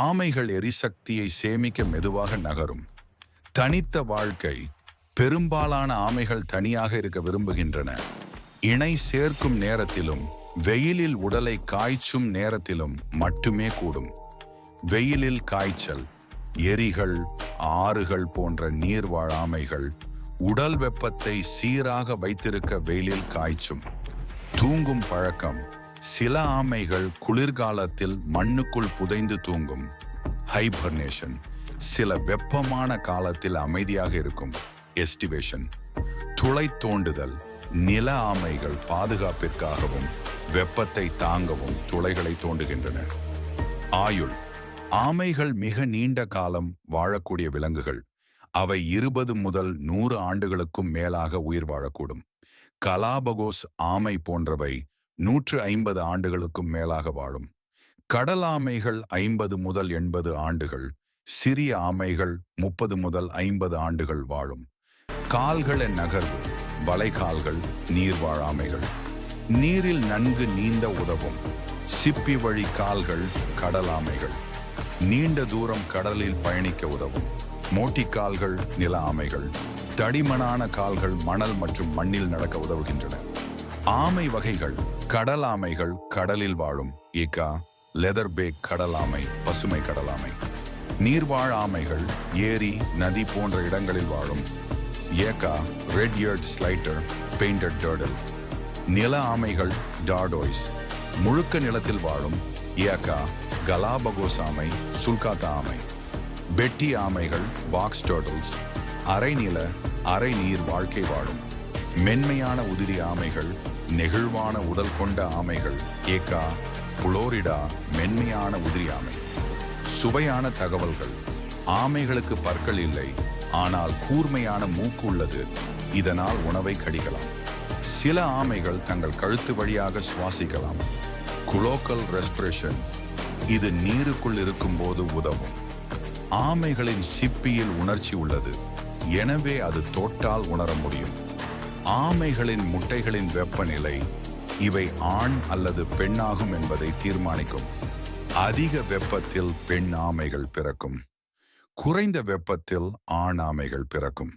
ஆமைகள் எரிசக்தியை சேமிக்க மெதுவாக நகரும். தனித்த வாழ்க்கை. பெரும்பாலான ஆமைகள் தனியாக இருக்க விரும்புகின்றன. இணை சேர்க்கும் நேரத்திலும் வெயிலில் உடலை காய்ச்சும் நேரத்திலும் மட்டுமே கூடும். வெயிலில் காய்ச்சல். எரிகள், ஆறுகள் போன்ற நீர்வாழ் ஆமைகள் உடல் வெப்பத்தை சீராக வைத்திருக்க வெயிலில் காய்ச்சும். தூங்கும் பழக்கம். சில ஆமைகள் குளிர்காலத்தில் மண்ணுக்குள் புதைந்து தூங்கும். ஹைபர்னேஷன். சில வெப்பமான காலத்தில் அமைதியாக இருக்கும். எஸ்டிவேஷன். துளை தோண்டுதல். நில ஆமைகள் பாதுகாப்பிற்காகவும் வெப்பத்தை தாங்கவும் துளைகளை தோண்டுகின்றன. ஆயுள். ஆமைகள் மிக நீண்ட காலம் வாழக்கூடிய விலங்குகள். அவை 20 முதல் 100 ஆண்டுகளுக்கும் மேலாக உயிர் வாழக்கூடும். கலாபகோஸ் ஆமை போன்றவை 150 ஆண்டுகளுக்கும் மேலாக வாழும். கடல் ஆமைகள் 50 முதல் 80 ஆண்டுகள். சிறிய ஆமைகள் 30 முதல் 50 ஆண்டுகள் வாழும். கால்களின் நகர்வு. வளைகால்கள் நீர்வாழ் ஆமைகள். நீரில் நன்கு நீந்த உதவும். சிப்பி வழி கால்கள் கடல் ஆமைகள். நீண்ட தூரம் கடலில் பயணிக்க உதவும். மோட்டிக்கால்கள் நில ஆமைகள். தடிமனான கால்கள் மணல் மற்றும் மண்ணில் நடக்க உதவுகின்றன. ஆமை வகைகள். கடல் ஆமைகள் கடலில் வாழும். ஈகா, லெதர்பேக் கடல் ஆமை, பசுமை கடல் ஆமை. நீர்வாழ் ஆமைகள் ஏரி, நதி போன்ற இடங்களில் வாழும். ஏகா, ரெட் இயர்ட் ஸ்லைட்டர், பெயிண்டட் டர்டில். நில ஆமைகள் டார்டோய்ஸ், முழுக்க நிலத்தில் வாழும். ஏகா, கலாபகோஸ் ஆமை, சுல்காத்தா ஆமை. பெட்டி ஆமைகள் பாக்ஸ் டர்டில்ஸ், அரை நில அரை நீர் வாழ்க்கை வாழும். மென்மையான உதிரி ஆமைகள், நெகிழ்வான உடல் கொண்ட ஆமைகள். ஏகா, புளோரிடா மென்மையான உதிரி ஆமை. சுவையான தகவல்கள். ஆமைகளுக்கு பற்கள் இல்லை, ஆனால் கூர்மையான மூக்கு உள்ளது. இதனால் உணவை கடிக்கலாம். சில ஆமைகள் தங்கள் கழுத்து வழியாக சுவாசிக்கலாம். குளோக்கல் ரெஸ்பிரேஷன். இது நீருக்குள் இருக்கும்போது உதவும். ஆமைகளின் சிப்பியில் உணர்ச்சி உள்ளது, எனவே அது தொட்டால் உணர முடியும். ஆமைகளின் முட்டைகளின் வெப்பநிலை இவை ஆண் அல்லது பெண்ணாகும் என்பதை தீர்மானிக்கும். அதிக வெப்பத்தில் பெண் ஆமைகள் பிறக்கும். குறைந்த வெப்பத்தில் ஆண் ஆமைகள் பிறக்கும்.